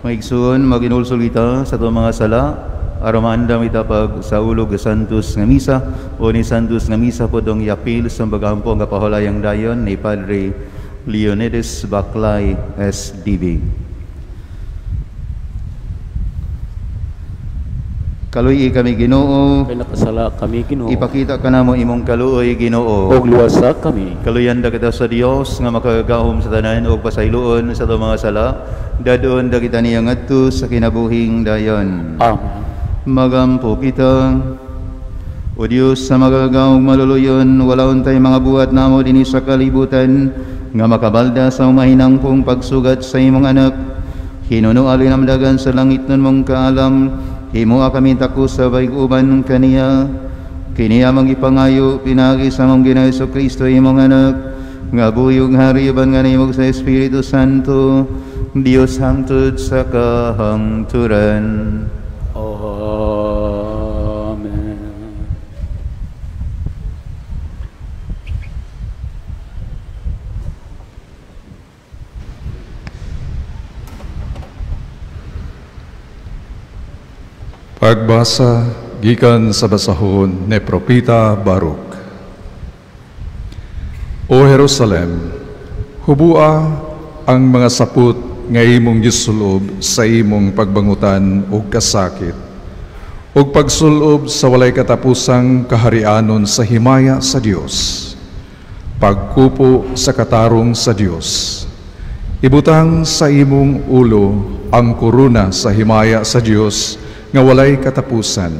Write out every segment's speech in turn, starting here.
Maigsoon, maginulsol kita sa itong mga sala, aramandam itapag sa ulog Santos nga misa, o ni Santos nga misa po dong yapil sa bagampo nga pahulayang dayon ni Padre Leonidas Baclay, SDB. Kaluy kami Ginoo, kay nakasala kami Ginoo, ipakita ka namo imong kaluoy Ginoo, og luwasa kami. kaluyanda kita sa Dios nga makagahom sa tanan og pasayloon sa itong mga sala, dadon da kita niya ngadto sa kinabuhing dayon. Amen. Magampo kita, o Diyos sa magagaong maluluyon, wala untay mga buhat namo dinhi sa kalibutan, nga makabalda sa umahinang pong pagsugat sa imong anak, hinunualin amdagan sa langit nun mong kaalam, himo kami tako sa baig-uban kaniya, kiniya magipangayo, pinagi sa mong Ginoong Kristo imong anak, nga buyog hariban nga nimog sa Espiritu Santo, Dios hangtod sa kahangturan. Amen. Pagbasa gikan sa basahon ni Propeta Baruk. O Jerusalem, hubua ang mga saput nga imong gisulob sa imong pagbangutan ug kasakit, ug pagsulob sa walay katapusang kaharianon sa himaya sa Dios, pagkupo sa katarong sa Dios. Ibutang sa imong ulo ang korona sa himaya sa Dios nga walay katapusan.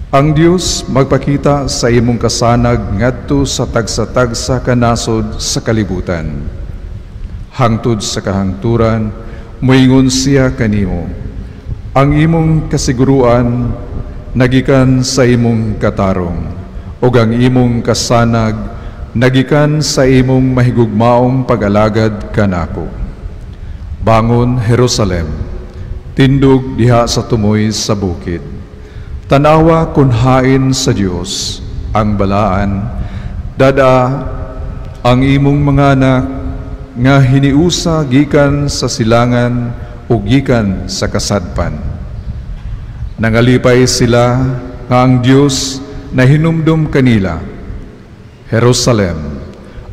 Ang Dios magpakita sa imong kasanag ngadto sa tagsa-tagsa kanasod sa kalibutan. Hangtod sa kahangturan, moingon siya kanimo. Ang imong kasiguruan nagikan sa imong katarong, ug ang imong kasanag nagikan sa imong mahigugmaong pag-alagad kanako. Bangon, Jerusalem, tindog diha sa tumoy sa bukid. Tanawa kunhain sa Dios ang balaan, dada ang imong mga anak nga hiniusa gikan sa silangan o gikan sa kasadpan. Nangalipay sila nga ang Dios na hinumdum kanila. Jerusalem,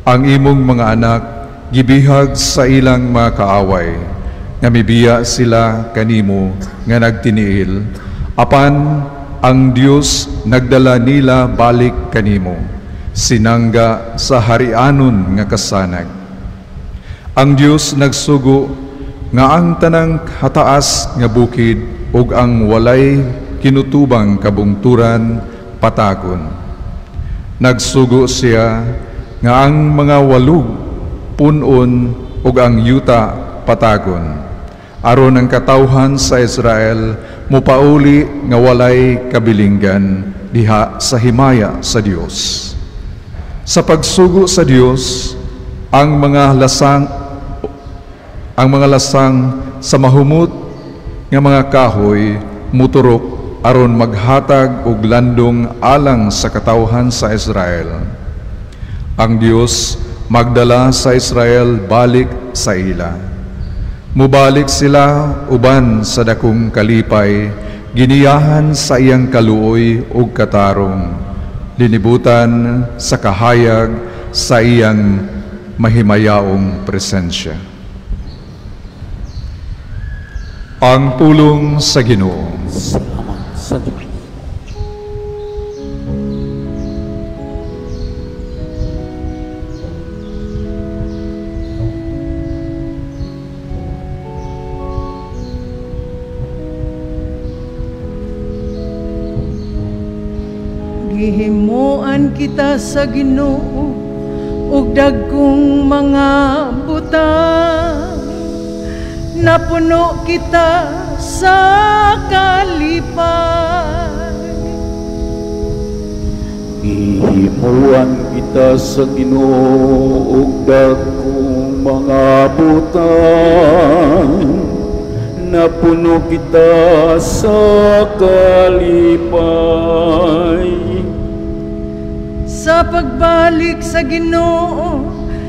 ang imong mga anak gibihag sa ilang mga kaaway, nga mibiya sila kanimo nga nagtiniil, apan ang Dios nagdala nila balik kanimo, sinangga sa harianon nga kasanag. Ang Dios nagsugo nga ang tanang hataas nga bukid ug ang walay kinutubang kabungturan patagon. Nagsugo siya nga ang mga walug punon ug ang yuta patagon, aron ang katawhan sa Israel mupauli nga walay kabilinggan diha sa himaya sa Dios. Sa pagsugo sa Dios, ang mga lasang sa mahumot nga mga kahoy muturok aron maghatag og landong alang sa katawhan sa Israel. Ang Dios magdala sa Israel balik sa ila. Mubalik sila uban sa dakong kalipay, giniyahan sa iyang kaluoy ug katarong, linibutan sa kahayag sa iyang mahimayaong presensya. Ang pulong sa Ginoo. Salamat sa Diyos. Gihimuan kita sa Ginoo ug dagkong mga butang, napuno kita sa kalipay. Gihimuan kita sa Ginoo ug dagkong mga butang, napuno kita sa kalipay. Sa pagbalik sa Ginoo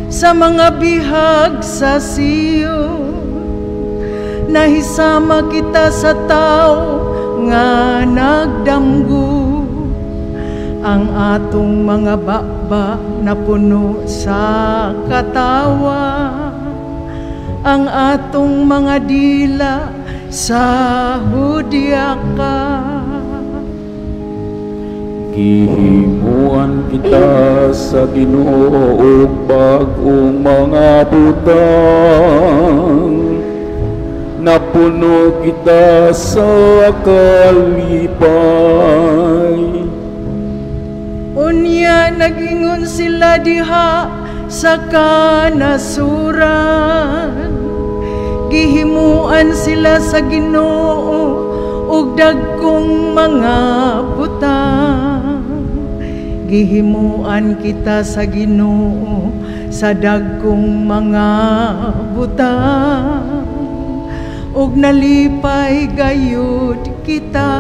sa mga bihag sa Siyon, nahisama kita sa tao nga nagdamgo. Ang atong mga baba na puno sa katawa, ang atong mga dila sa hudyaka. Gihimuan kita sa Ginoo og bag-ong mga butang, napuno kita sa kalipay. Unya nagingon sila diha sa kanasuran, gihimuan sila sa Ginoo ug dagkong mga butang. Gihimuan kita sa Ginoo sa dagkong mga butang, ug nalipay gayud kita.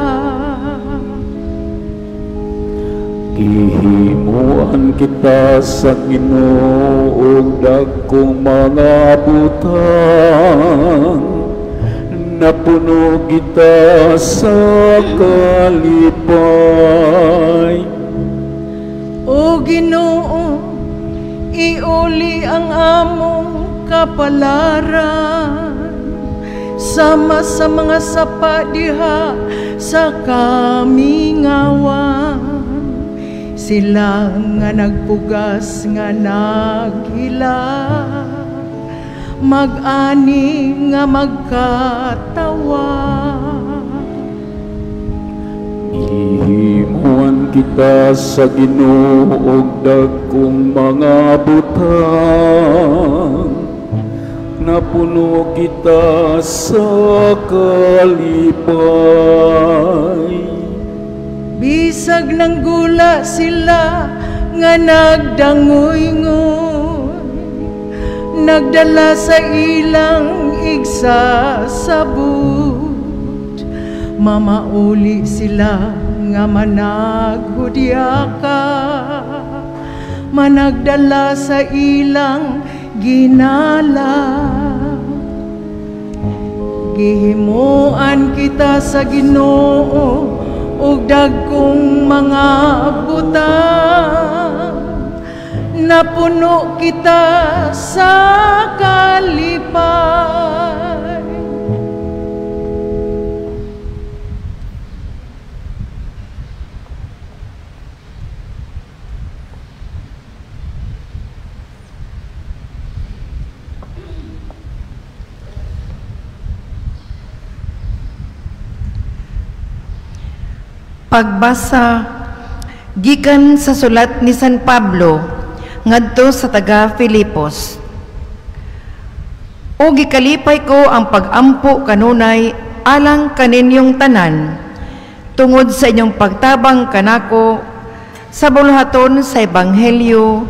Gihimuan kita sa Ginoo ug dagkong mga butang, napuno kita sa kalipay. O Ginoo, iuli ang among kapalaran sama sa mga sapa diha sa kamingawan. Sila nga nagpugas nga naghila, mag-ani nga magkatawa. Gihimuan kita sa Ginoo og dagkong mga butang, napuno kita sa kalipay. Bisag ng gula sila nga nagdangoy-ngoy, nagdala sa ilang igsasabot. Mamauli sila nga managhudyaka, managdala sa ilang ginala. Gihimuan kita sa Ginoo ug dagkong mga butang, napuno kita sa kalipay. Pagbasa gikan sa sulat ni San Pablo ngadto sa taga Filipos. O gikalipay ko ang pag-ampo kanunay alang kaninyong tanan tungod sa inyong pagtabang kanako sa buluhaton sa ebanghelyo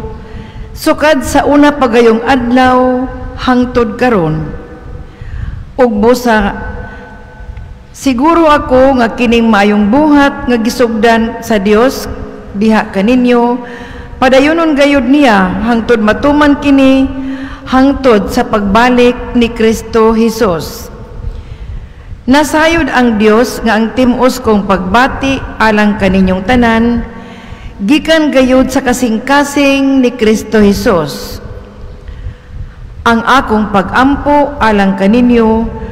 sukad sa una pagayong adlaw hangtod karon. Ug busa siguro ako nga kining maayong buhat nga gisugdan sa Dios diha kaninyo, padayonon gayud niya hangtod matuman kini hangtod sa pagbalik ni Kristo Hesus. Nasayod ang Dios nga ang tim-os kong pagbati alang kaninyong tanan gikan gayud sa kasing-kasing ni Kristo Hesus. Ang akong pag-ampo alang kaninyo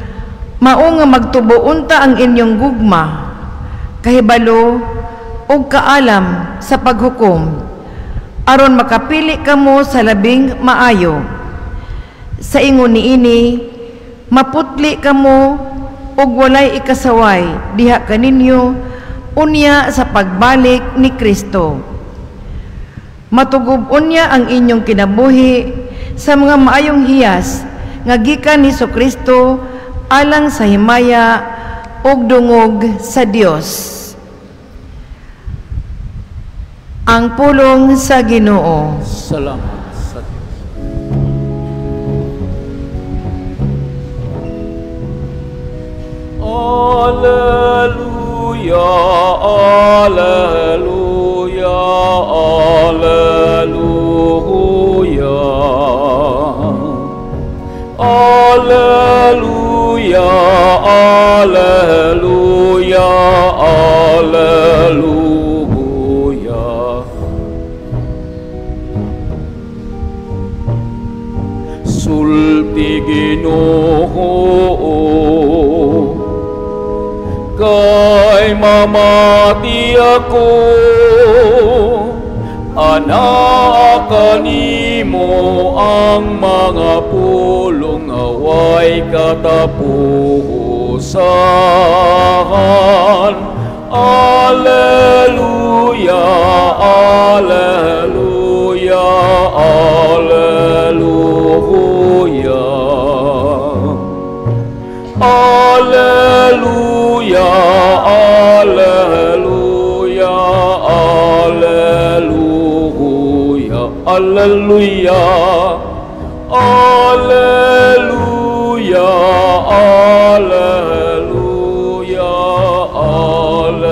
mao nga magtubo-unta ang inyong gugma, kahibalo ug kaalam sa paghukom, aron makapili kamo sa labing maayo. Sa ingon niini, maputli kamo ug walay ikasaway diha kaninyo unya sa pagbalik ni Kristo. Matugub unya ang inyong kinabuhi sa mga maayong hiyas nga gikan ni Kristo alang sa himaya ug dungog sa Dios. Ang pulong sa Ginoo. Salamat sa Diyos. Alleluia, alleluia, alleluia. Alleluia, Alleluia, Alleluia. Sulti Ginoo, kay mamati ako, anak kanimo ang mga pulong away katapusan. Alleluia, Alleluia, Alleluia. Alleluia, Alleluia, Alleluia, Alleluia, Alleluia, Alleluia, Alleluia.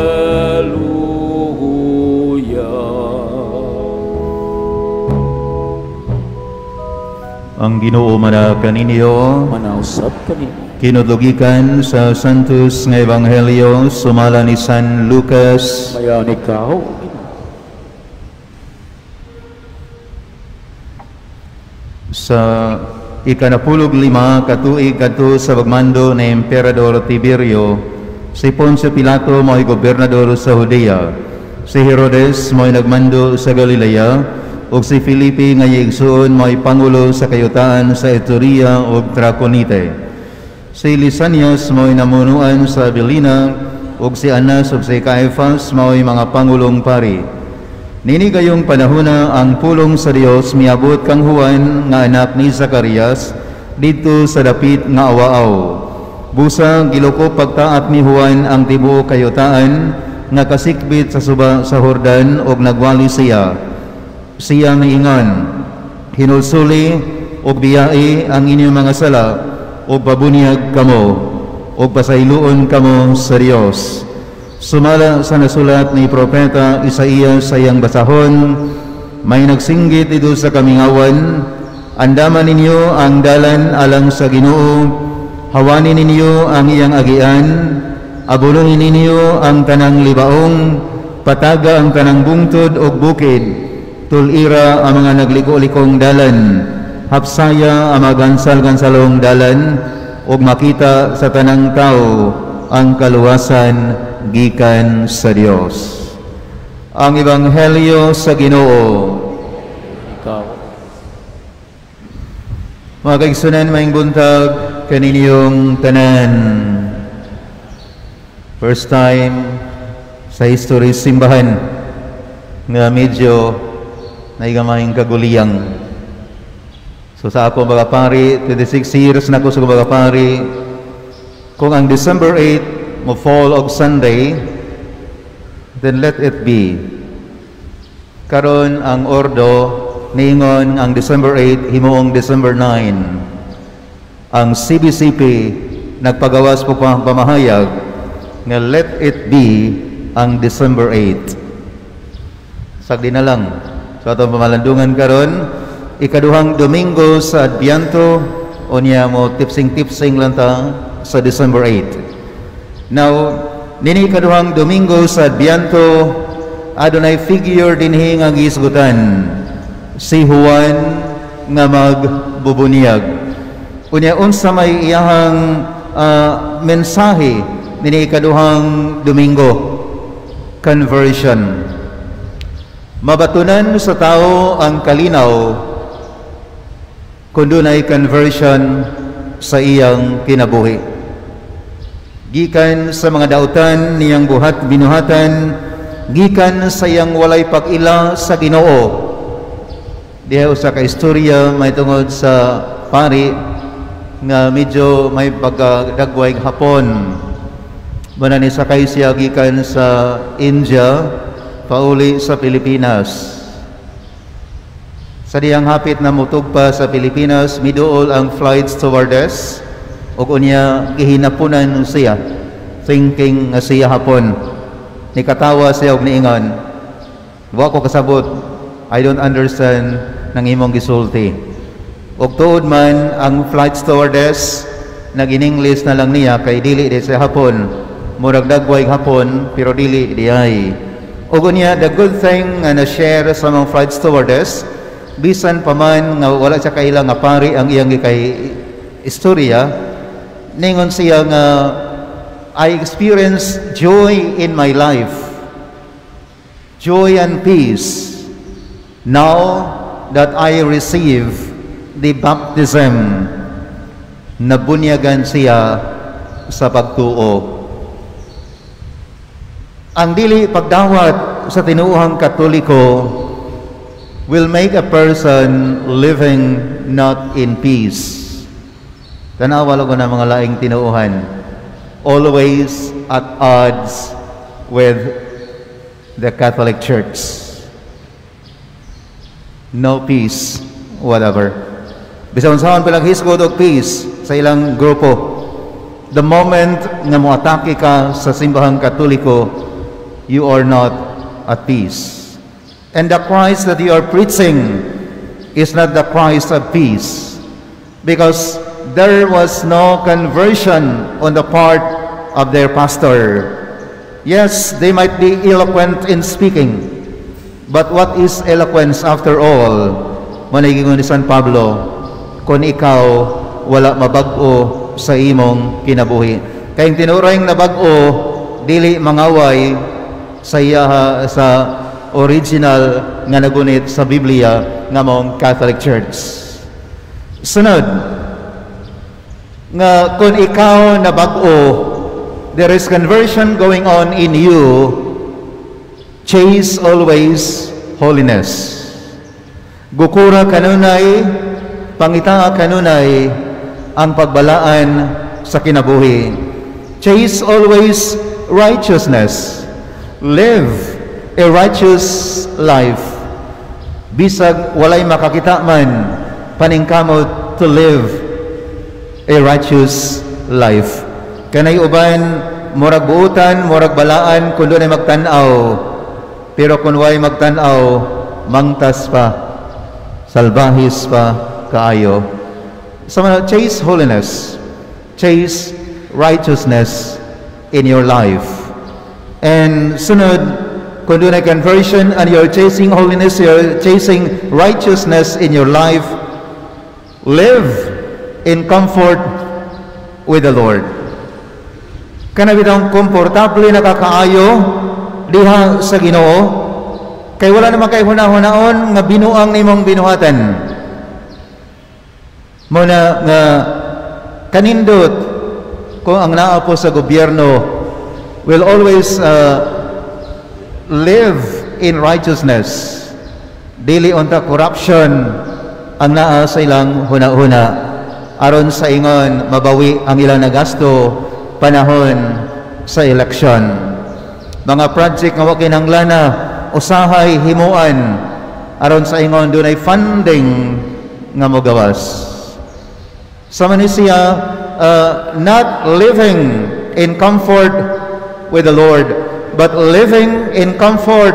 Ang Ginoo mana kaninyo, Manausap kanimo. kinudlugikan sa Santos nga Ebanghelyo sumala ni San Lucas. Mayan ikaw, Sa ikanapulog lima katuig kadto sa pagmando ni Emperador Tiberio, si Poncio Pilato mo'y gobernador sa Judea, si Herodes mo'y nagmando sa Galilea, ug si Felipe nga igsoon mo'y pangulo sa kayutaan sa Iturea ug Traconite. Si Lisanias mo'y namunuan sa Abilina, ug si Anas ug si Caifas mo'y mga pangulong pari. Nini kayong panahona ang pulong sa Dios miabot kang Juan nga anak ni Zacarias dito sa dapit nga awaaw. Busa gilukop pagtaat ni Juan ang tibuok kayutaan nga kasikbit sa suba sa Jordan ug nagwali siya. Siya miingon, hinulsuli ug biyai ang inyong mga sala ug pabunyag kamo ug pasayloon kamo sa Dios. Sumala sa nasulat ni Propeta Isaías sa iyang basahon, may nagsinggit dito sa kamingawan, andaman ninyo ang dalan alang sa Ginoo, hawanin ninyo ang iyang agian, abuluhin ninyo ang tanang libaong, pataga ang tanang bungtod o bukid, tulira ang mga nagliko-likong dalan, hapsaya ang mga gansal-gansalong dalan, ug makita sa tanang tao ang kaluwasan gikan sa Dios. Ang Ebanghelyo sa Ginoo. ikaw. Mga kaigsunan, maing buntag kaninyong tanan. First time sa history simbahan nga medyo naigamahing kaguliyang. So sa ako mga pari, 26 years na ko sa mga pari, kung ang December 8 mo fall og Sunday, then let it be. Karon ang ordo niingon ang December 8 himuong December 9. Ang CBCP nagpagawas po pamahayag nga let it be ang December 8. Sagdi na lang. So atong pamalandungan karon, ikaduhang Domingo sa Adbianto, unya mo tipsing-tipsing lang ta sa December 8. Now, nini kaduhang Domingo sa Adbianto, adunay figure dinhi nga gisgutan, si Juan nga magbubunyag. Unya unsa may iyahang mensahe nini kaduhang Domingo? Conversion. Mabatunan sa tao ang kalinaw kung dunay conversion sa iyang kinabuhi. Gikan sa mga dautan niyang binuhatan, gikan sa iyang walay pag-ila sa Ginoo. Diha usa ka istorya may tungod sa pari nga medyo may pagdagway hapon. Manani sakay siya gikan sa India pauli sa Pilipinas. Sa diyang hapit na mutugpa sa Pilipinas, miduol ang flight stewardess ug unya gihinapunan siya, thinking nga siya hapon. Nikatawa siya og niingon, wa ko kasabot, I don't understand nang imong gisulti. Ug tuod man ang flight stewardess nag-in-English na lang niya kay dili di sa hapon. Murag dagway hapon pero dili di ay. Ug niya, the good thing nga na-share sa mga flight stewardess, bisan pa man nga wala siya kaila nga pari ang iyang kay istorya, ningon siya nga, I experience joy in my life, joy and peace, now that I receive the baptism. Nabunyagan siya sa pagtuo. Ang dili pagdawat sa tinuohang Katoliko will make a person living not in peace. Tanawa ko na mga laing tinuuhan, always at odds with the Catholic Church. No peace, whatever. Bisang saan palang hisgod og peace sa ilang grupo. The moment nga moatake ka sa simbahang Katoliko, you are not at peace. And the Christ that you are preaching is not the Christ of peace, because there was no conversion on the part of their pastor. Yes, they might be eloquent in speaking, but what is eloquence after all? Managingon ni San Pablo, kung ikaw wala mabag-o sa imong kinabuhi. Kayong tinurayng nabag-o, dili mangaway sa sa original nga nagunit sa Biblia nga mong Catholic Church. Sunod, nga kung ikaw nabag-o, there is conversion going on in you, chase always holiness. Gukura kanunay, pangita kanunay ang pagbalaan sa kinabuhi. Chase always righteousness. Live a righteous life. Bisag walay makakita man, paningkamot to live a righteous life. Kanay uban, murag buutan, murag balaan, kung doon ay magtanaw. Pero kung way magtanaw, mangtas pa, salbahis pa, kaayo. So, chase holiness, chase righteousness in your life. And sunod, kung doon ay conversion and you're chasing holiness, you're chasing righteousness in your life, live in comfort with the Lord. Kanabitang komportable na kakaayo diha sa Ginoo, kay wala naman kay hunahon nga binuang nimong binuhatan. Muna nga kanindot kung ang naapo sa gobyerno will always live in righteousness. Dili unta corruption ang naa sa ilang huna-huna, aron sa ingon mabawi ang ilang nagasto panahon sa eleksyon. Mga project nga wa kinahanglan usahay himuan aron sa ingon dunay funding nga mogawas. Sama ni siya not living in comfort with the Lord, but living in comfort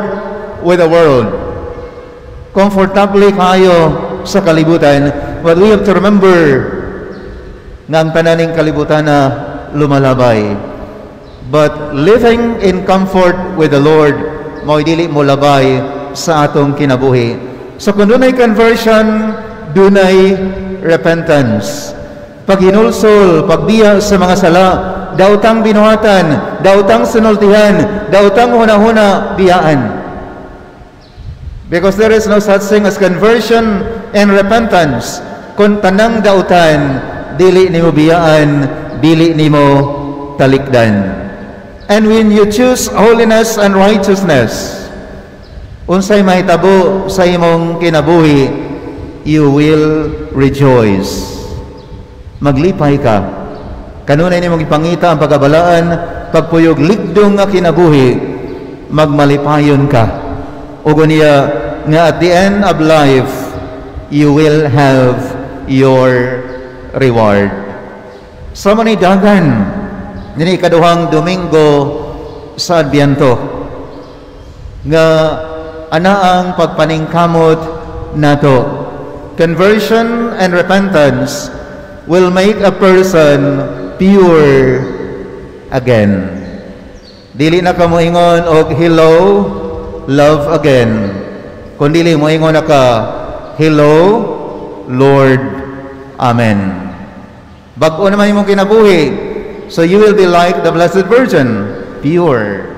with the world. Comfortably kayo sa kalibutan, but we have to remember na ang tananing kalibutan na lumalabay. But living in comfort with the Lord, mo'y dili mo labay sa atong kinabuhi. So kung dunay conversion, dunay repentance. Pag hinulsol, pagbiya sa mga sala, daotang binuhatan, daotang sinultihan, daotang huna-huna biyaan. Because there is no such thing as conversion and repentance. Kung tanang dautan, dili nimo biyaan, dili nimo talikdan. And when you choose holiness and righteousness, unsay mahitabo sa imong kinabuhi, you will rejoice. Maglipay ka. Kanunay nimong ipangita ang pagabalaan, pagpuyog ligdong nga kinabuhi, magmalipayon ka. Ugo niya nga at the end of life, you will have your reward. Sa manidagan, nini ikaduhang Domingo sa Adbiento, nga anaang pagpaningkamot nato. Conversion and repentance will make a person pure again. Dili na ka moingon og hello, love again. Kundi moingon na ka, hello, Lord, Amen. Bag-o naman imong kinabuhi. So you will be like the Blessed Virgin, pure.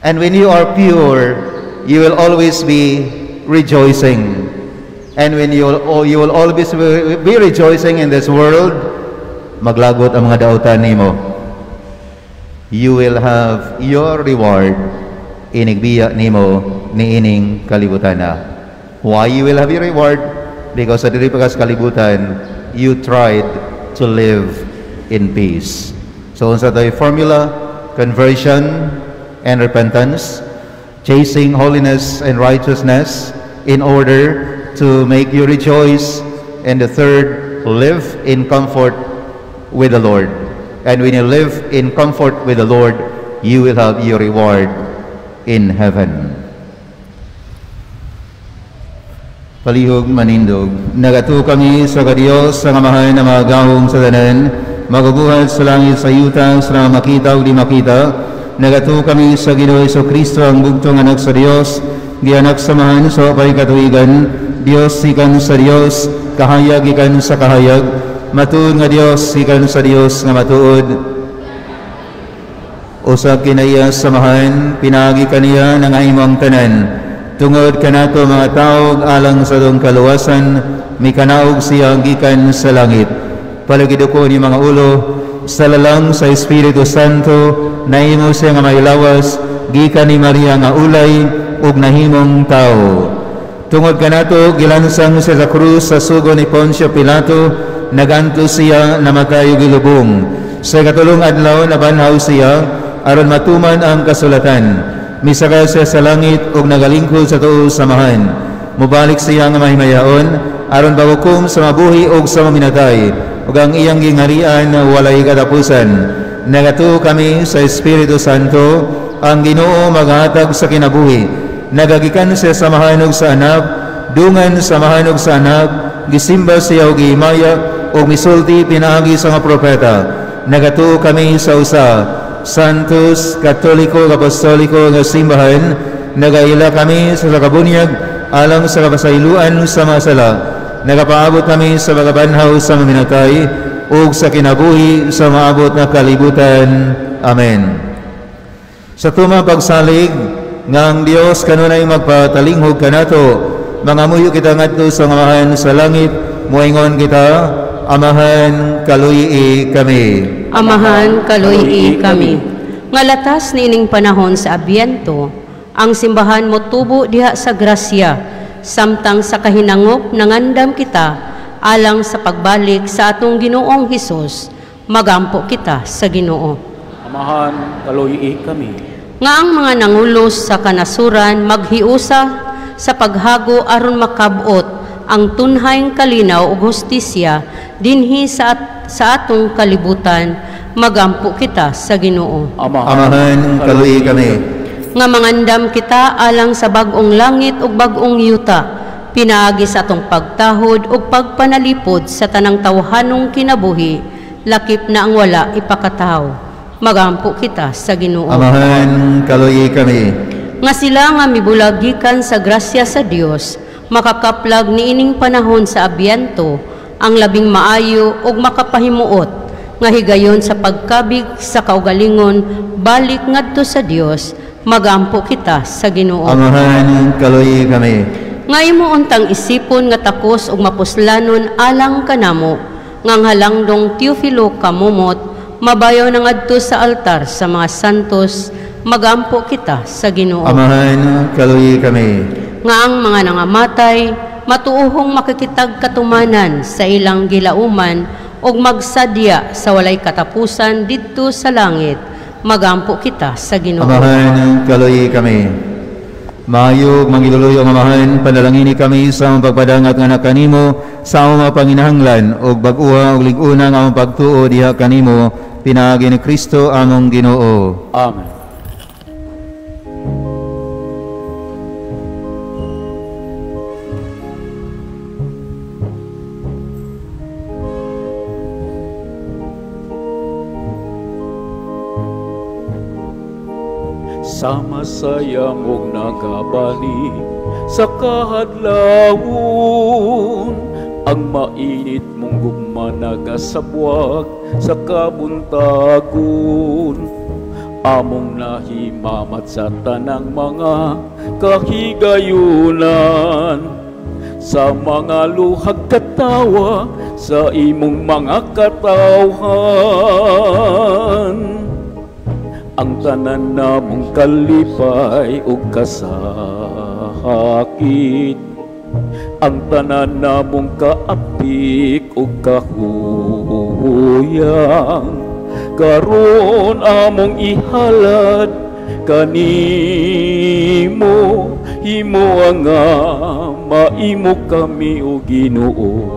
And when you are pure, you will always be rejoicing. And when you will always be rejoicing in this world, maglagot ang mga dautan nimo. You will have your reward inigbiya nimo niining kalibutan na. Why you will have your reward? Because sa diri pagas kalibutan, you tried to live in peace. So unsa tay formula? Conversion and repentance, chasing holiness and righteousness in order to make you rejoice, and the third, live in comfort with the Lord. And when you live in comfort with the Lord, you will have your reward in heaven. Palihog manindog, nagato kami sa Diyos sa ngamahan na mga gahong sa tanan, magabuhat sa langit sa yuta sa makita o di makita. Nagato kami sa Ginoo Kristo ang bugtong anak sa Dios, gianak samahan sa pay katuigan. Dios ikan sa Dios, kahayag ikan sa kahayag, matuod nga Dios ikan sa Dios nga matuod. Usab kinaya samahan, pinagi kaniya ng imong tanan. Tungod kanato mga taog alang sa dong kaluwasan, may kanaog siya gikan sa langit. Palagido ko ni mga ulo, sa lalang sa Espiritu Santo, nahimo siya nga mailawas, gikan ni Maria nga ulay, ug nahimong tao. Tungod kanato, gilansang siya sa krus sa sugo ni Poncio Pilato, naganto siya na makayo gilubong. Sa katulong adlaw, nabanhaw siya, aron matuman ang kasulatan. Misaka siya sa langit, ug nagalingkod sa tuo samahan. Mubalik siya nga mahimayaon, aron bagukom sa mabuhi ug sa maminatay, ug ang iyang gingharian na walay katapusan. Nagato kami sa Espiritu Santo, ang Ginoo maghatag sa kinabuhi. Nagagikan siya sa mahanog sa anak, dungan sa mahanog sa anak, gisimba siya o gihimaya, o misulti pinaagi sa mga propeta. Nagato kami sa usa, Santos, Katoliko, Apostoliko, nga simbahan, nagaila kami sa kabunyag, alang sa kapasailuan sa mga sala. Nagapaabot kami sa pagabanhaw sa maminatay, o sa kinabuhi sa maabot na kalibutan. Amen. Sa tumang pagsalig, ngang Dios kanunay magpatalinghog kanato, mga muyo kita ngadto sa ngamahan sa langit, muingon kita, Amahan kaluyi kami. Amahan kaluyi kami. Ngalatas niining panahon sa Abiento, ang simbahan mo tubo diha sa grasya, samtang sa kahinangop nangandam kita, alang sa pagbalik sa atong Ginoong Hesus, magampo kita sa Ginoo. Amahan kaluyi kami. Nga ang mga nangulos sa kanasuran maghiusa sa paghago aron makabot ang tunhayng kalinaw ug hustisya dinhi sa atong kalibutan, magampo kita sa Ginoo. Amahan kaluyi kami. Nga mangandam kita alang sa bag-ong langit ug bag-ong yuta, pinaagi sa atong pagtahod ug pagpanalipod sa tanang tawhanong kinabuhi, lakip na ang wala ipakataw. Magampo kita sa Ginoo. Amahan kaluyi kami. Nga sila nga mibulagikan sa grasya sa Dios, makakaplag niining panahon sa Abiento, ang labing maayo ug makapahimuot, nga higayon sa pagkabig sa kaugalingon, balik ngadto sa Dios, magampo kita sa Ginoo. Amahan kaluyi kami. Nga imo untang isipon nga takos ug mapuslanon alang kanamo, nga halangdong Teofilo kamumot, mabayaw na ngadto sa altar sa mga santos, magampo kita sa Ginoo. Amahan kaluyi kami. Nga ang mga nangamatay, matuuhong makikitag katumanan sa ilang gilauman ug magsadya sa walay katapusan didto sa langit, magampo kita sa Ginoo. Amahan kaluyi kami. Maayog mangiluloy ang amahan, panalangini kami sa among pagpadangat nga kanimo sa among mga panginahanglan ug bag-uha ug lig-una nga among pagtuo diha kanimo, pinaagi ni Kristo among Ginoo. Amen. sa masaya mong nagabali sa kahadlawon, ang mainit mong gumanaga sa buwag sa kabuntagon. Among nahimamat sa tanang mga kahigayunan, sa mga luhag katawa sa imong mga katawhan. Ang tanan namong kalipay ug kasakit, ang tanan namong kaapik ug kahuyang, karon among ihalad kanimo, himo nga maimo kami o Ginoo.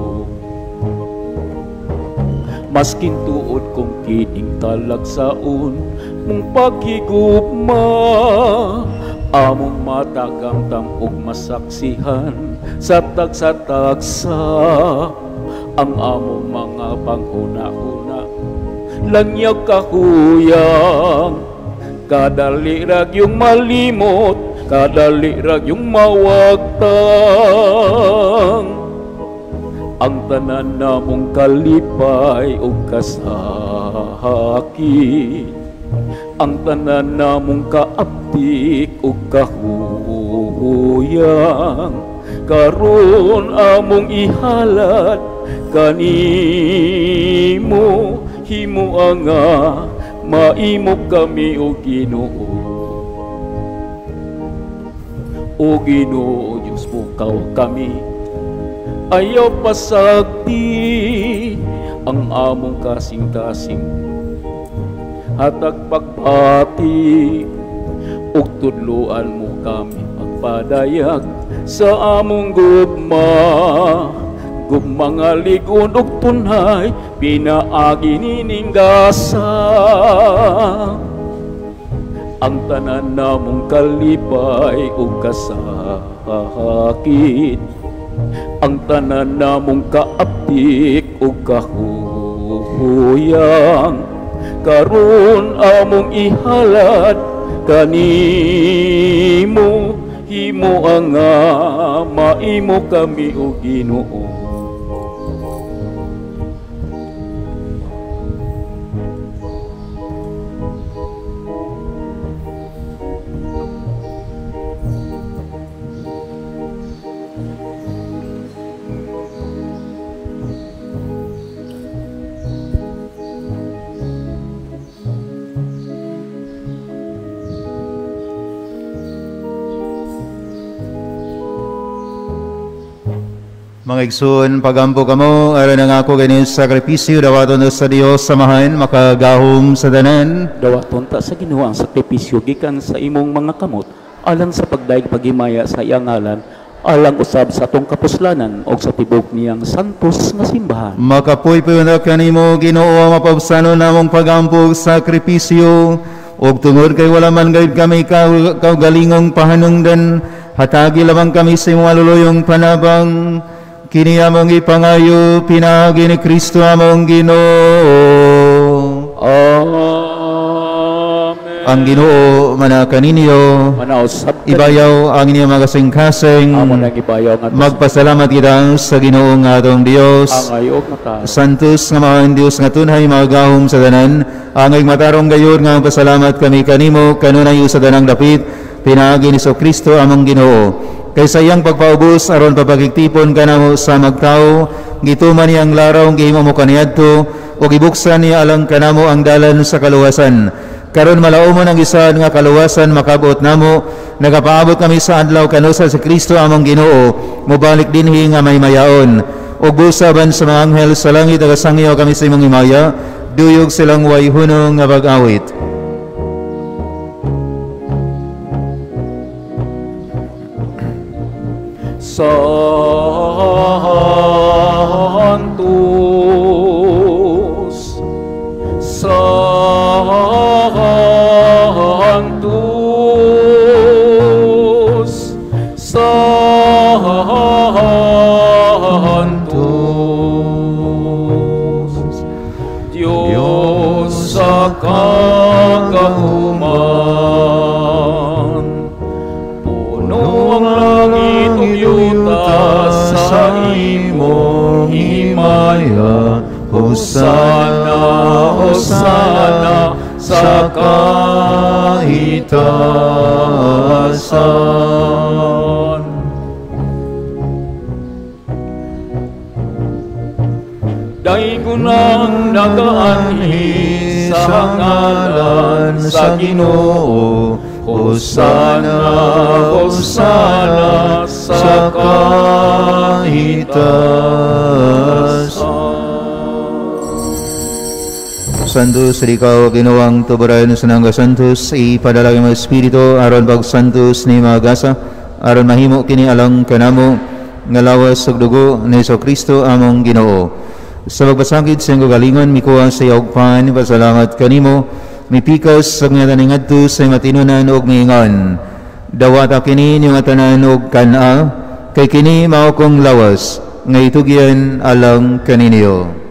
Maskin tuod kong kining talagsaon mong paghigugma, among matagamtam ug masaksihan sa tagsa-tagsa, ang among mga panghuna-huna langyag kahuyang, kadali rag yung malimot, kadali rag yung mawagtang. Ang tanan namong kalipay ug kasakit, ang tanan namong kaaptik ug kahuyang, karon among ihalad kanimo, himo nga maimo kami o Ginoo. O Ginoo, Diyos mo kami, ayaw pasagdi ang among kasing-kasing hatag pagbati, ug tudloan mo kami pagpadayag sa among gugma nga ligon ug tunay pinaagi nining gasa. Ang tanan namong kalipay ug kasakit, ang tanan namong kaaptik ug kahuyang, karon among ihalad kanimo, himo nga maimo kami o Ginoo. Mga igsoon, pagampo kamo, aron ang ako ganin sakripisyo, dawaton sa Dios samahan, makagahom sa danan. Dawaton ta sa Ginoo ang sakripisyo gikan sa imong mga kamot, alang sa pagdaig paghimaya sa iyang ngalan, alang usab sa atong kapuslanan o sa tibok niyang santos nga simbahan. Makapuy-puy na kanimo, Ginoo, mapabsano namong pagampo sakripisyo, ug tungod kay wala man gayud kami kaugalingong pahanungdan, hatagi lamang kami sa imong maluluyong panabang. Kini among ipangayo, pinagi ni Kristo among Ginoo. Amen. Ang Ginoo manaka ninyo, ibayaw ang inyong mga kasing-kasing, magpasalamat kita sa Ginoo nga atong Dios. Santos nga mga Dios nga tunay magahom sa danan, angay matarong gayon nga pasalamat kami kanimo, kanunayo sa danang dapit, pinagi ni Kristo among Ginoo. Kaysa iyang pagpaubos aron papagigtipon kanamo sa magtao, gituman niya ang laraw gihimo mo kaniadto o gibuksan niya alang kanamo ang dalan sa kaluwasan. Karon malaumon ang isa nga kaluwasan makabot namo, nagapaabot kami sa adlaw kanusa si Kristo among Ginoo, mobalik dinhi nga may mayaon. Ug busaban sa mga anghel sa langit nagasangyaw kami sa imong himaya, duyog silang wayhunong nga pag-awit. Santos, Santos, Santos, Diyos sa kagahuman. Hosana, Hosana sa kahitasan. Daigo nang nagaanhi sa ngalan sa Ginoo. Hosana, Hosana sa kahitasan. Santos ikaw ginawang tuburan sa nangga santos ipadalagi mo espiritu aron pag santos ni magasa aron mahimo kini alang kanamo nga lawas ug dugo ni Kristo among Ginoo. Sa pagbasakit sa iyong galingon mikuha sa iyong pan pasalamat kanimo mipikas sa nga taning adto sa matinunan ug miingon. Dawata kini ni nga tanan ug kana kay kini mao kong lawas nga itugyan alang kaninyo.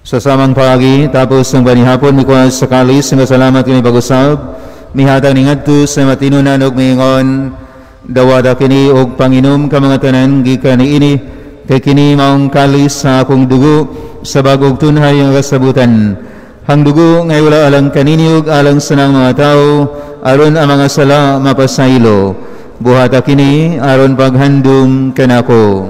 Sa samang pagi, tapos ng banihapon, mikuha sa kalis, nga salamat kini pag-usab, mihatag ni ngadto sa matinunan og miingon, dawada kini og panginom ka mga tanan gikan niini, kay kini maong kalis sa akong dugo sa bagong tunhay nga kasabutan. Hang dugo ngay wala alang kanini ug alang sanang mga tao, aron ang mga sala mapasaylo. Buhata kini aron paghandom kanako.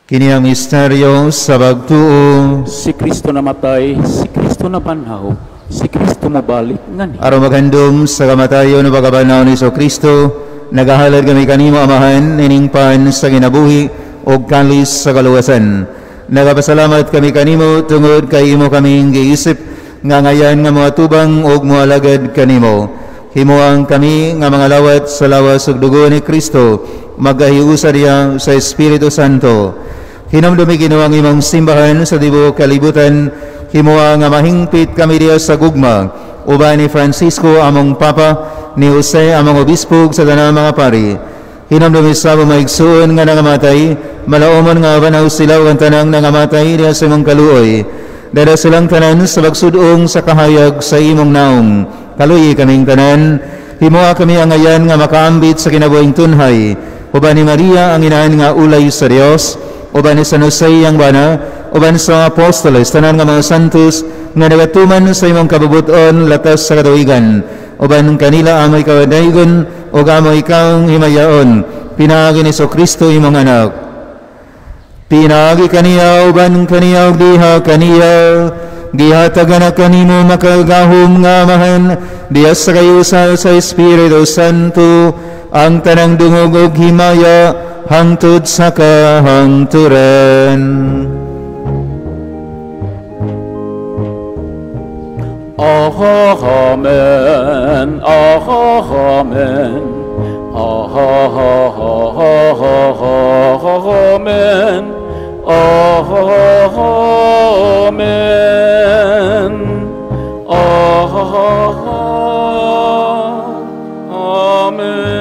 Kini ang misteryo sa pagtuo. Si Kristo namatay, si Kristo nabanhaw, si Kristo mabalik ngani. Aron maghandom sa kamatayon o pagkabanaw ni Kristo, nagahalad kami kanimo amahan, niningpan sa ginabuhi o kalis sa kaluwasan. Nagapasalamat kami kanimo tungod kay imo kaming giisip nga ngayan nga mga tubang o mualagad kanimo. Himuang kami nga mga lawat sa lawas ug dugo ni Kristo, magahiusa diya sa Espiritu Santo. Hinamdumi ginuang imong simbahan sa tibuok kalibutan, himuang nga mahingpit kami diya sa gugma, uban ni Francisco among Papa, ni Jose among Obispo sa tanang mga pari. Hinamdumi sa maigsuon nga nangamatay, malaumon nga banaw sila ang tanang nangamatay diya sa imong kaluoy. Dada silang tanan sa pagsudong sa kahayag sa imong naong. Kaluyi kaming tanan, himuha kami ang ngayan nga makaambit sa kinabuhing tunhay, uban ni Maria ang inaan nga ulay sa Dios, uban ni San Jose ang bana, uban sa mga apostoles, tanan nga mga santos, nga nagatuman sa imong kabubuton, latas sa katuigan, uban kanila amoy kawadaygon, o amoy kang himayaon, pinagi ni Kristo imong anak. Pinagi kaniya, uban kaniya, ug diha kaniya, gihatagan na kanimo makagahom nga amahan, diya sa kayusa sa Espiritu Santo, ang tanang dungog ug himaya, hangtod sa kahangturan. Amen, amen, amen, amen, amen.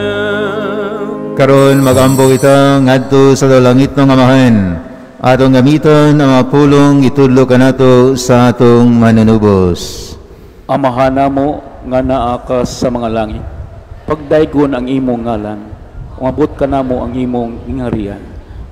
Karon magambo kita ngadto sa langit ng amahan, atong gamiton ang mga pulong itudlo kanato sa atong manunubos. Amahana mo nga naa ka sa mga langit, pagdaygon ang imong ngalan, umabot ka namo ang imong ingarian,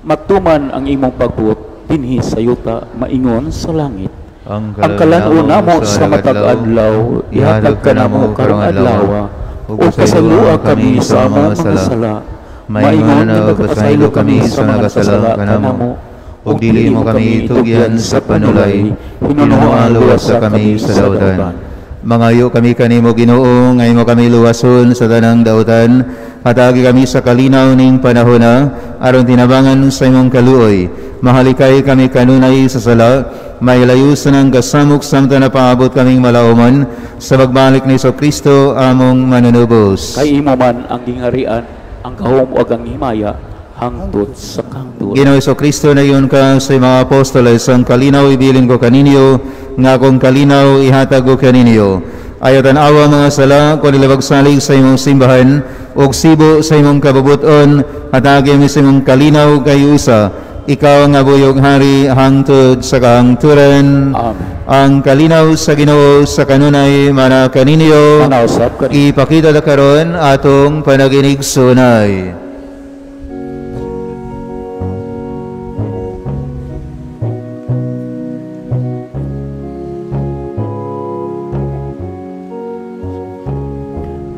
matuman ang imong pagbuot dinhi sa yuta maingon sa langit. Ang kalan-una mo sa matag adlaw, ihatag ka namo karong adlaw, ug kasalua kami sa among mga sala, maingon nga pagkasaylo kami sa mga sala kanamo, ug dili mo kami tugyan sa panulay, hinunuan luwas sa kami sa dautan. Mangayo kami kanimo Ginoo, ngay mo kami luwason sa tanang dautan, hatagi kami sa kalinaw ning panahona, aron tinabangan sa imong kaluoy. Mahalikay kami kanunay sa sala, may layusan ang kasamok samtang napaabot kaming malauman, sa pagbalik ni Kristo among manunubos. Kay imo man ang gingharian, ang gahom ug ang himaya, hangtod sa hangtod. Ginoo Kristo na iyon ka sa mga apostoles, ang kalinaw ibilin ko kaninyo, nga kung kalinaw ihatag ko kaninyo. Ayaw tanawa mga sala, kung nilabagsalig sa imong simbahan, o sibo sa imong kababuton, hatagim sa imong kalinaw kay usa. Ikaw nga buyog hari hangtod sa kahangturan. Amen. Ang kalinaw sa Ginoo sa kanunay mana kaninyo, Manausap ka ipakita na karon atong panaginig sunay.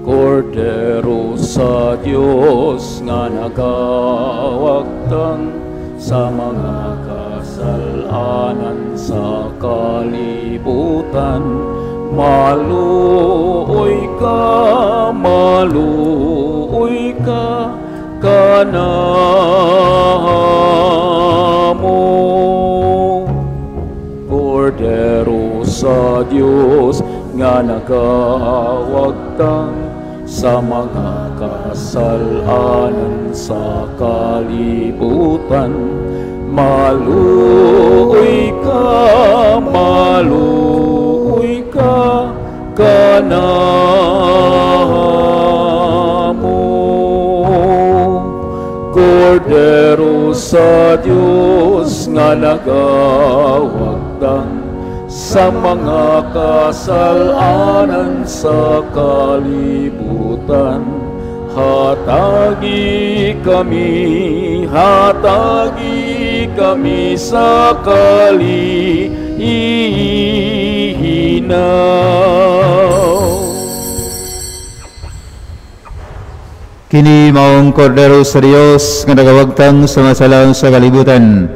Kordero sa Diyos nga nagawagtang sa mga kasalanan sa kalibutan, maluoy ka kanamo. Kordero sa Diyos nga nagawagtang sa mga kasalanan sa kalibutan, maluoy ka kanamo. Kordero sa Diyos nga nagawagtang sa mga kasalanan sa kalibutan, hatagi kami sa kalihinaw. Kini maong kordero sa Dios nga nagawagtang sa masalang sa kalibutan,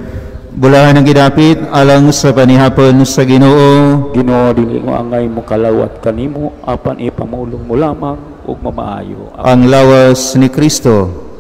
bulahan ang gidapit alang sa panihapon sa Ginoo. Ginoo, dili mo angay mo kalawat kanimo, apan ipamulong mo lamang ug mamaayo Ang lawas ni Kristo.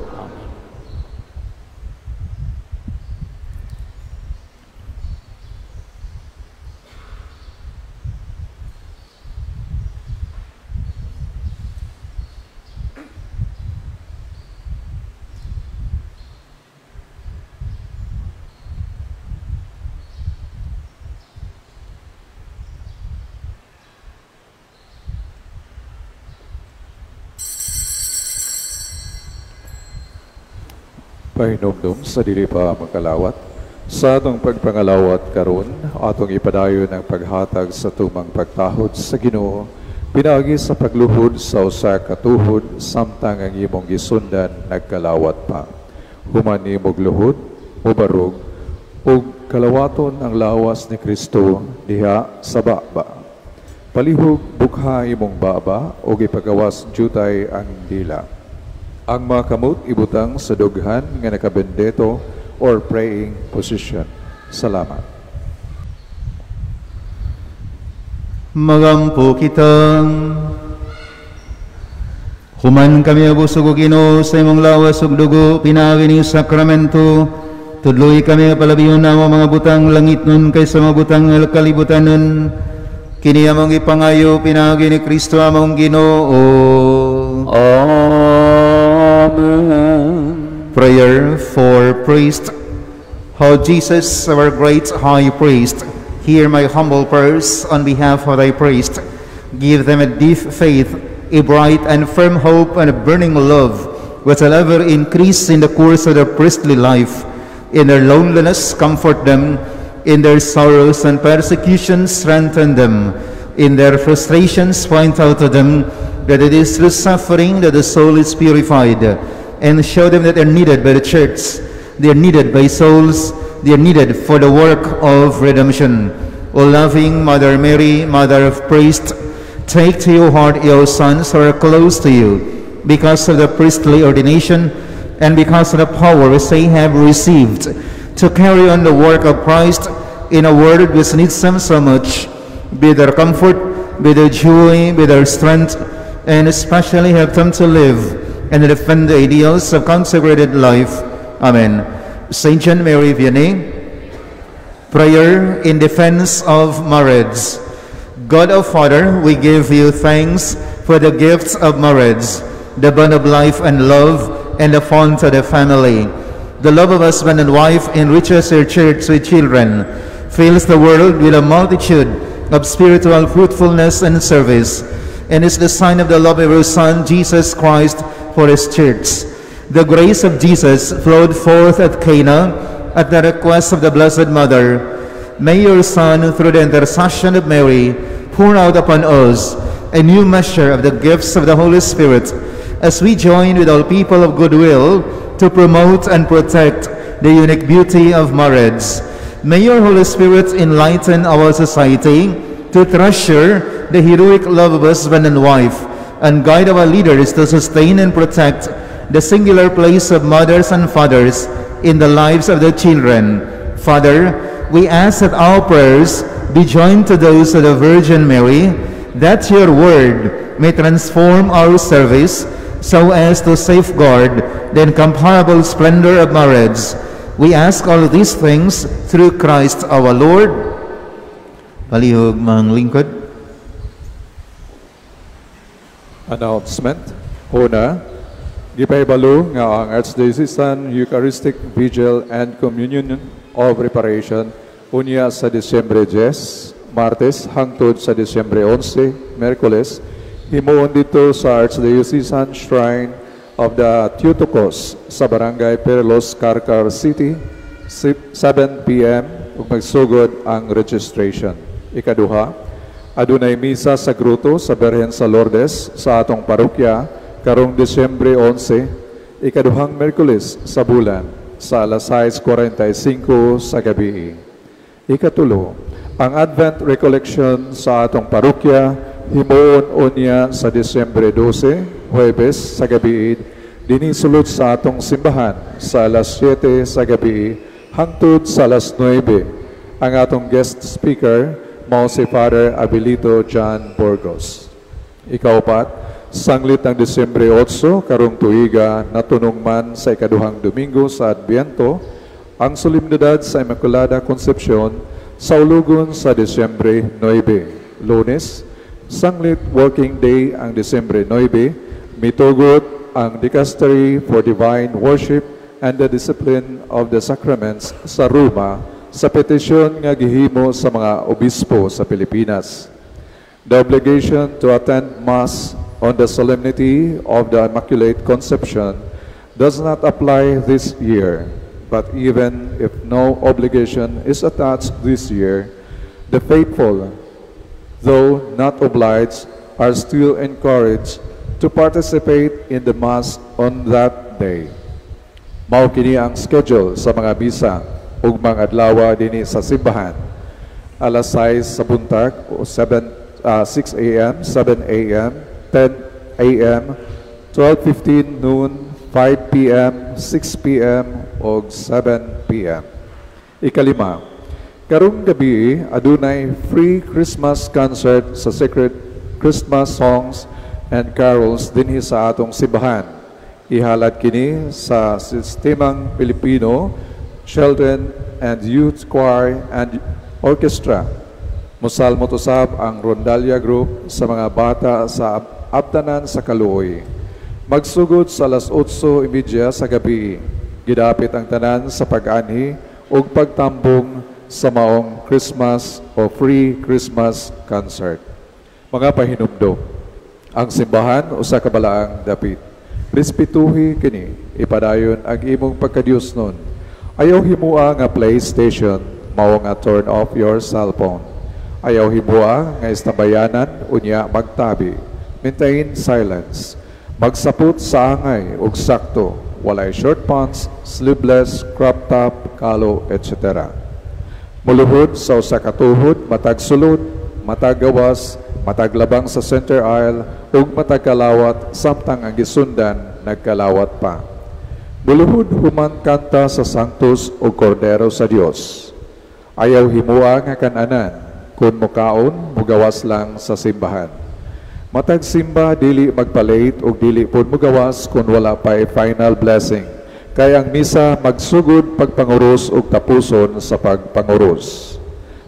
Pahinumdum sa dili pa magkalawat, sa atong pagpangalawat karon, atong ipadayon ang paghatag sa tumang pagtahod sa Ginoo, pinagi sa pagluhod sa usa ka tuhod, samtang ang imong gisundan nagkalawat pa. Human imong luhod, ubarog, ug kalawaton ang lawas ni Kristo diha sa baba. Palihog bukha imong baba, ug ipagawas jutay ang dila. Ang mga kamot ibutang sa dughan nga nakabendeto or praying position. Salamat. Magampo kitang human kami abusog o Ginoo sa imong lawas ug dugo pinaagi ning sakramento, tudloy kami palabiyon na mga butang langit nun kaysa mga butang kalibutan nun. Kini among ipangayo pinaagi ni Kristo among Ginoo. Amen. Prayer for priest. How Jesus, our great high priest, hear my humble prayers on behalf of thy priest. Give them a deep faith, a bright and firm hope, and a burning love, which will ever increase in the course of their priestly life. In their loneliness, comfort them. In their sorrows and persecutions, strengthen them. In their frustrations, point out to them that it is through suffering that the soul is purified, and show them that they are needed by the church, they are needed by souls, they are needed for the work of redemption. O loving Mother Mary, Mother of Priest, take to your heart your sons who are close to you because of the priestly ordination and because of the power which they have received to carry on the work of Christ in a world which needs them so much. Be their comfort, be their joy, be their strength, and especially help them to live and defend the ideals of consecrated life. Amen. Saint John Mary Vianney, prayer in defense of marriage. God our Father, we give you thanks for the gifts of marriage, the bond of life and love, and the font of the family. The love of husband and wife enriches your church with children, fills the world with a multitude of spiritual fruitfulness and service. and is the sign of the love of your Son, Jesus Christ, for his church. The grace of Jesus flowed forth at Cana at the request of the Blessed Mother. May your Son, through the intercession of Mary, pour out upon us a new measure of the gifts of the Holy Spirit, as we join with all people of goodwill to promote and protect the unique beauty of marriage. May your Holy Spirit enlighten our society to treasure the heroic love of husband and wife, and guide our leaders to sustain and protect the singular place of mothers and fathers in the lives of their children. Father, we ask that our prayers be joined to those of the Virgin Mary, that your word may transform our service so as to safeguard the incomparable splendor of marriage. We ask all these things through Christ our Lord. Palihog mga lingkod. Announcement. Una, gipahibalo nga ang Archdiocesan Eucharistic Vigil and Communion of Reparation unya sa Disyembre 10, Martes hangtod sa Disyembre 11, Merkules, himuon dito sa Archdiocesan Shrine of the Theotokos sa Barangay Perelos, Carcar City, 7 p.m. ug magsugod ang registration. Ikaduha, adunay misa sa Gruto sa Birhen sa Lourdes sa atong parokya karong Disyembre 11, ikaduhang Merkules sa bulan sa alas 6:45 sa gabi. Ikatulo, ang Advent Recollection sa atong parokya himuon unya sa Disyembre 12, Huwebes sa gabi, dinisulod sa atong simbahan sa alas 7 sa gabi hangtod sa alas 9. Ang atong guest speaker mao si Father Abilito John Burgos. Ikaapat, sanglit ang Disyembre 8 karong tuiga natunong man sa ikaduhang Domingo sa Adbiento ang solemnidad sa Immaculada Concepcion sa ulugon sa Disyembre 9, Lunes. Sanglit working day ang Disyembre 9, mitugot ang Dicastery for Divine Worship and the Discipline of the Sacraments sa Roma sa petisyon nga gihimo sa mga obispo sa Pilipinas. The obligation to attend Mass on the solemnity of the Immaculate Conception does not apply this year, but even if no obligation is attached this year, the faithful, though not obliged, are still encouraged to participate in the Mass on that day. Mao kini ang schedule sa mga misa ug mga adlaw dinhi sa simbahan. Alas 6 sa buntag o 6 a.m., 7 a.m., 10 a.m., 12:15 noon, 5 p.m., 6 p.m., o 7 p.m. Ikalima, karong gabi adunay free Christmas concert sa Sacred Christmas Songs and Carols dinhi sa atong simbahan. Ihalad kini sa Sistemang Pilipino Children and Youth Choir and Orchestra. Musalmo usab ang Rondalia Group sa mga bata sa Abtanan sa Kaluoy. Magsugod sa alas 8:30 sa gabi. Gidapit ang tanan sa pag-anhi ug pagtambong sa maong Christmas o Free Christmas Concert. Mga pahinumdom, ang simbahan usa ka balaang dapit. Respetuhi kini, ipadayon ang imong pagkadiosnon. Ayaw himua nga PlayStation, mao nga turn off your cellphone. Ayaw himua nga istambayanan unya magtabi. Maintain silence. Magsapot sa angay ug sakto, walay short pants, sleeveless, crop top, kalo, etc. Muluhod sa usa ka tuhod, matag sulod, matag gawas, matag labang sa center aisle ug matag kalawat samtang ang gisundan nagkalawat pa. Muluhod human kanta sa Sanctus o Cordero sa Dios. Ayaw himua nga kananan, kun mukaon mugawas lang sa simbahan. Matag simba dili magpalate o dili pud mugawas kun wala pa final blessing. Kay ang misa magsugod pagpanguros ug tapuson sa pagpanguros.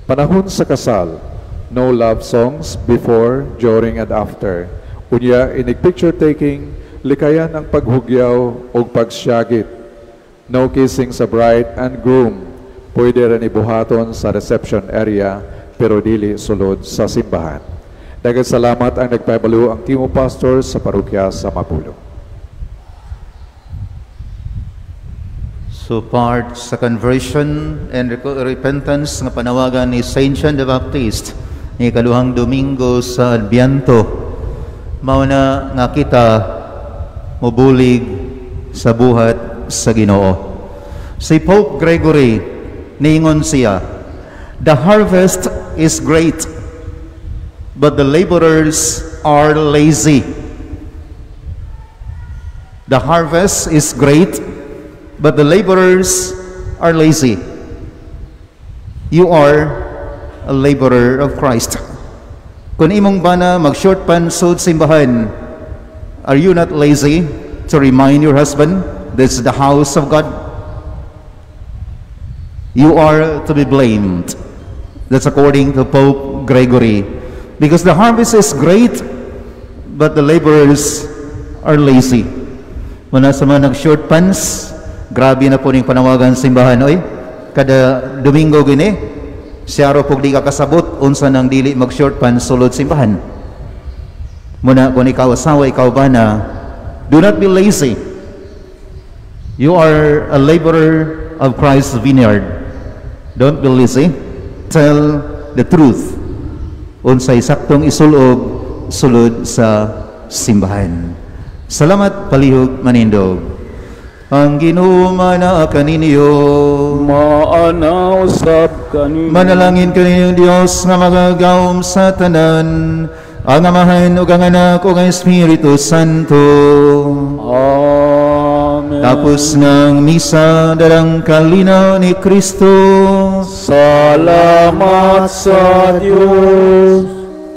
Panahon sa kasal, no love songs before, during, and after. Unya, inig picture taking, likayan ang paghugyaw ug pagsyagit. No kissing sa bride and groom. Pwede rin ibuhaton sa reception area pero dili sulod sa simbahan. Daghang salamat ang nagpabalo ang Timo Pastor sa parokya sa Mapulo. So part sa conversion and repentance nga panawagan ni Saint John the Baptist ni ikaduhang Domingo sa Adbiento, mauna nga kita mubulig sa buhat sa Ginoo. Si Pope Gregory niingon siya, "The harvest is great, but the laborers are lazy." The harvest is great, but the laborers are lazy. You are a laborer of Christ. Kung imong bana mag-short pansod simbahan, are you not lazy to remind your husband this is the house of God? You are to be blamed. That's according to Pope Gregory. Because the harvest is great, but the laborers are lazy. Muna sa mga nag-short pants, grabe na po ning panawagan simbahan, oy. Kada Domingo gini, siya ro pug di ka kasabot unsa nang dili mag-short pants sulod simbahan. Muna kung ikaw asawa, ikaw bana, do not be lazy. You are a laborer of Christ's vineyard. Don't be lazy. Tell the truth. Unsay saktong isulob sulod sa simbahan. Salamat palihog manindog. Ang Ginoo mana kaninyo, Maanaw sab kaninyo. manalangin kaninyo Dios nga magagawom sa tanan, ang Amahan ug ang Anak ug ang Espiritu Santo. Amen. Tapos ng misa darang kalinaw ni Kristo. Salamat sa Diyos.